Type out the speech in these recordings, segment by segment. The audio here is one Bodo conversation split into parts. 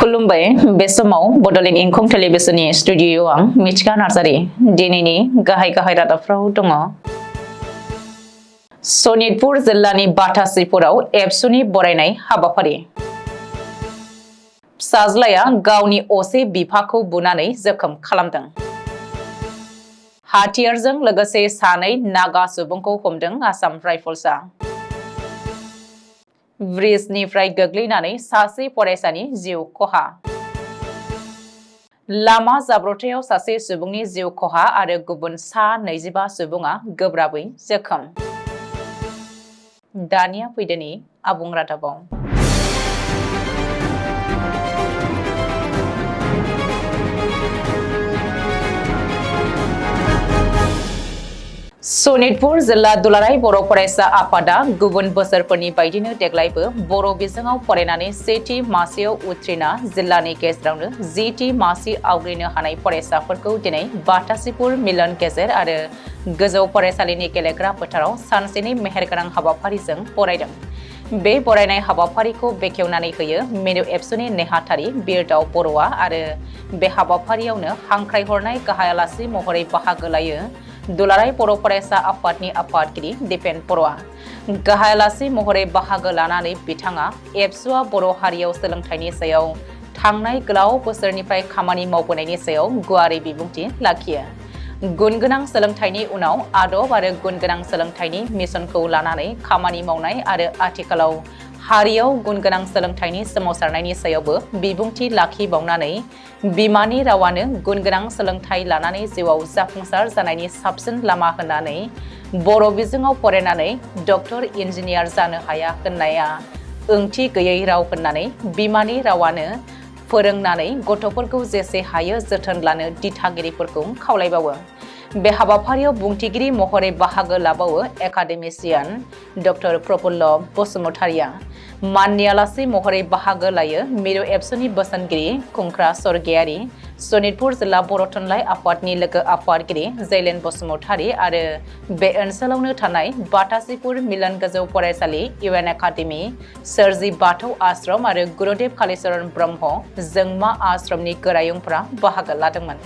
खुलुमबाय बे समाव बडलेण्ड इंखं टेलिभिजननि स्टुडिअ'आव आं मिथिका नार्जारि दिनैनि गाहाय रादाबफ्राव दङ। सनितपुर जिल्लानि बाटासिपुराव एबसुनि बरायनाय हाबाफारि। फिसाज्लाया गावनि असे बिफाखौ बुनानै जखम खालामदों। हाथियारजों लोगोसे सानै नागा सुबुंखौ हमदों आसाम राइफल्सआ। ब्रिजनिफ्राय गोग्लैनानै सासे फरायसानि जिउ खहा। लामा जाब्रबथायाव सासे सुबुंनि जिउ खहा आरो गुबुन 25 सुबुङा गोब्राबै जखम। दानिया फैदोनि आबुं रादाबाव। सनितपुर जिल्ला दुलाराय बर' फरायसा आफादा गुबुन बोसोरफोरनि बायदिनो देग्लायबो बर' बिजोङाव फरायनानै सेथि मासियाव उथ्रिना जिल्लानि गेजेरावनो जिथि मासि आवग्रिनो हानाय फरायसाफोरखौ दिनै बाटासिपुर मिलन गेजेर आरो गोजौ फरायसालिनि गेलेग्रा फोथाराव सानसेनि मेहेरगोनां हाबाफारिजों बरायदों। बे बरायनाय हाबाफारिखौ बेखेवनानै होयो मेनु एबसुनि नेहाथारि बिरदाव बर'आ आरो बे हाबाफारियावनो हांख्रायहरनाय गाहाय आलासि महरै बाहागो लायो दुलाराय बर' फरायसा आफादनि आफादगिरि दिपेन बर'आ। गाहाय आलासि महरै बाहागो लानानै बिथाङा एबसुआ बर' हारियाव सोलोंथाइनि सायाव थांनाय गोलाव बोसोरनिफ्राय खामानि मावबोनायनि सायाव गुवारै बिबुंथि लाखियो। गुनगोनां सोलोंथाइनि उनाव आदब आरो गुनगोनां सोलोंथाइनि मिशनखौ लानानै खामानि मावनाय आरो आथिखालाव हारियाव गुनगोनां सोलोंथाइनि सोमावसारनायनि सायावबो बिबुंथि लाखिबावनानै बिमानि रावानो गुनगोनां सोलोंथाइ लानानै जिउआव जाफुंसार जानायनि साबसिन लामा होननानै बर' बिजोङाव फरायनानै डक्टर इन्जिनियार जानो हाया होननाया ओंथि गैयै राव होननानै बिमानि रावानो फोरोंनानै गथ'फोरखौ जेसे हायो जोथोन लानो दिथागिरिफोरखौ खावलायबावो। बे हाबाफारियाव बुंथिगिरि महरै बाहागो लाबावो एकाडेमिशियान डक्टर प्रफुल्ल बसुमतारिया। माननि आलासि महरै बाहागो लायो मिरु एबसुनि बोसोनगिरि खुंख्रा स्वर्गियारि, सनितपुर जिल्ला बर' थुनलाइ आफादनि लोगो आफादगिरि जैलेन बसुमतारि आरो बे ओनसोलावनो थानाय बाटासिपुर मिलन गोजौ फरायसालि, इउएन एकाडेमि, सोरजि बाथौ आश्रम आरो गुरुदेव कालीचरण ब्रह्म जोंमा आश्रमनि गोरायुंफोरा बाहागो लादोंमोन।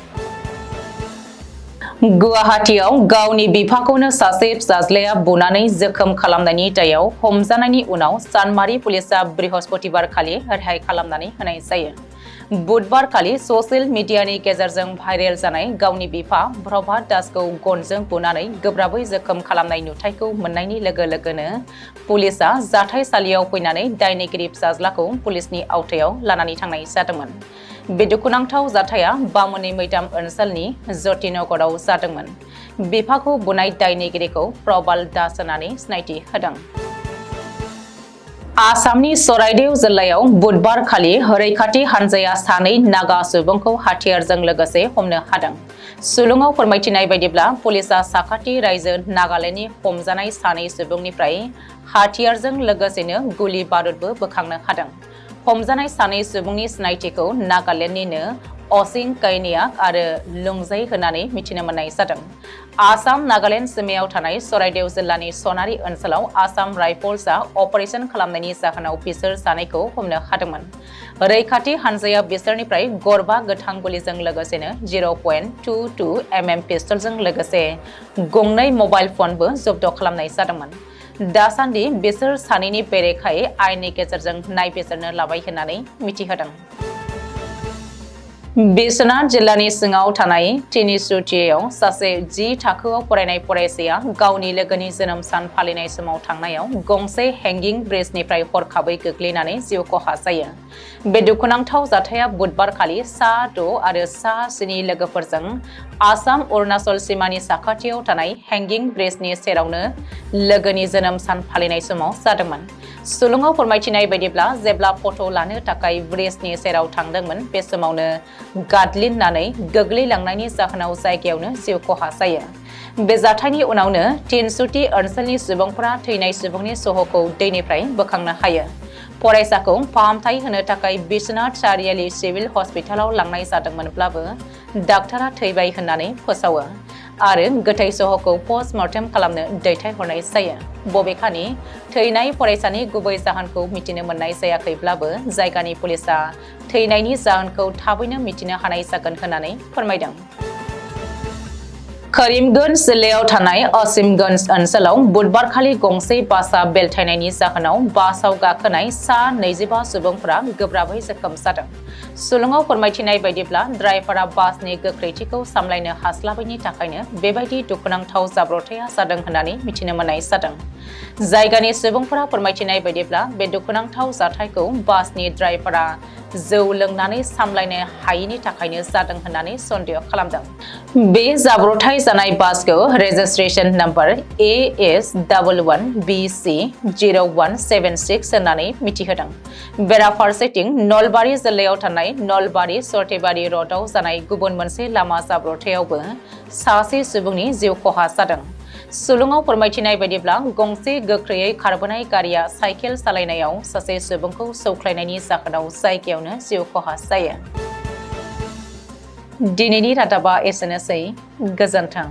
गुवाहाटीआव गावनि बिफाखौनो सासे फिसाज्लाया बुनानै जोखोम खालामनायनि दायाव हमजानायनि उनाव चानमारी पुलिसआ बृहस्पतिबार खालि रेहाय खालामनानै होनाय जायो। बुधबार खालि ससियेल मिडियानि गेजेरजों भाइरेल जानाय गावनि बिफा प्रभात दासखौ गनजों बुनानै गोब्राबै जोखोम खालामनाय नुथायखौ मोननायनि लोगो लोगोनो पुलिसआ जाथायसालियाव फैनानै दायनिगिरि फिसाज्लाखौ पुलिसनि आवथायाव लानानै थांनाय जादोंमोन। बे दुखुनांथाव जाथाया बामुनि मैदाम ओनसोलनि जतिनगराव जादोंमोन। बिफाखौ बुनाय दायनिगिरिखौ प्रबाल दास होननानै सिनायथि होदों। आसामनि चराइदेव जिल्लायाव बुधबार खालि रैखाथि हान्जाया सानै नागा सुबुंखौ हाथियारजों लोगोसे हमनो हादों। सुलुङाव फोरमायथिनाय बायदिब्ला पुलिसआ साखाथि रायजो नागालेण्डनि हमजानाय सानै सुबुंनिफ्राय हाथियारजों लोगोसेनो गुलि बारुदबो बोखांनो हादों। हमजानाय सानै सुबुंनि सिनायथिखौ नागालेण्डनिनो असिं कैनियाक आरो लुंजाई होननानै मिथिनो मोननाय जादों। आसाम नागालेण्ड सिमायाव थानाय चराइदेव जिल्लानि सनारि ओनसोलाव आसाम राइफल्सआ अपारेशन खालामनायनि जाहोनाव बिसोर सानैखौ हमनो हादोंमोन। रैखाथि हान्जाया बिसोरनिफ्राय गरबा गोथां गुलिजों लोगोसेनो 0.22 mm पिस्तलजों लोगोसे गंनै मबाइल फनबो जब्द खालामनाय जादोंमोन। दासान्दि बिसोर सानैनि बेरेखायै आयेननि गेजेरजों नायबिजिरनो लाबाय होननानै मिथिहोदों। बिश्वनाथ जिल्लानि सिङाव थानाय तिनिसुकियायाव सासे 10 थाखोआव फरायनाय फरायसाया गावनि लोगोनि जोनोम सान फालिनाय समाव थांनायाव गंसे हेंगिं ब्रिजनिफ्राय हरखाबै गोग्लैनानै जिउ खहा जायो। बे दुखुनांथाव जाथाया बुधबार खालि सा 6 आरो सा 7 लोगोफोरजों आसाम अरुणाचल सिमानि साखाथियाव थानाय हेंगिं ब्रिजनि सेरावनो लोगोनि जोनोम सान फालिनाय समाव जादोंमोन। सुलुङाव फोरमायथिनाय बायदिब्ला जेब्ला फट' लानो थाखाय ब्रिजनि सेराव थांदोंमोन बे समावनो गादलिननानै गोग्लैलांनायनि जाहोनाव जायगायावनो जिउ खहा जायो। बे जाथायनि उनावनो तिनसुकि ओनसोलनि सुबुंफोरा थैनाय सुबुंनि सह'खौ दैनिफ्राय बोखांनो हायो। फरायसाखौ फाहामथाय होनो थाखाय बिश्वनाथ चारियाली सिभिल हस्पिटालाव लांनाय जादोंमोनब्लाबो डाक्टारा थैबाय होननानै फोसावो आरो गोथै सह'खौ पस्टमर्टेम खालामनो दैथायहरनाय जायो। बबेखानि थैनाय फरायसानि गुबै जाहोनखौ मिथिनो मोननाय जायाखैब्लाबो जायगानि पुलिसआ थैनायनि जाहोनखौ थाबैनो मिथिनो हानाय जागोन होननानै फोरमायदों। करीमगंज जिल्लायाव थानाय असीमगंज ओनसोलाव बुधबारखालि गंसे बासआ बेलथायनायनि जाहोनाव बासआव गाखोनाय सा 25 सुबुंफोरा गोब्राबै जखम जादों। सुलुङाव फोरमायथिनाय बायदिब्ला ड्राइभारा बासनि गोख्रैथिखौ सामलायनो हास्लाबैनि थाखायनो बेबायदि दुखुनांथाव जाब्रबथाया जादों होननानै मिथिनो मोननाय जादों। जायगानि सुबुंफोरा फोरमायथिनाय बायदिब्ला बे दुखुनांथाव जाथायखौ बासनि ड्राइभारा जौ लोंनानै सामलायनो हायैनि थाखायनो जादों होननानै सन्देह खालामदों। बे जाब्रबथाय जानाय बासखौ रेजिस्ट्रेशन नम्बर AS11BC 0176 होननानै मिथिहोदों। बेराफारसेथिं नलबारि जिल्लायाव थानाय नलबारि सर्थेबारि र'डआव जानाय गुबुन मोनसे लामा जाब्रबथायावबो सासे सुबुंनि जिउ खहा जादों। सुलुङाव फोरमायथिनाय बायदिब्ला गंसे गोख्रैयै खारबोनाय गारिया साइकेल सालायनायाव सासे सुबुंखौ सौख्लायनायनि जाहोनाव जायगायावनो जिउ खहा जायो। दिनैनि रादाबा एसेनोसै। गोजोन्थों।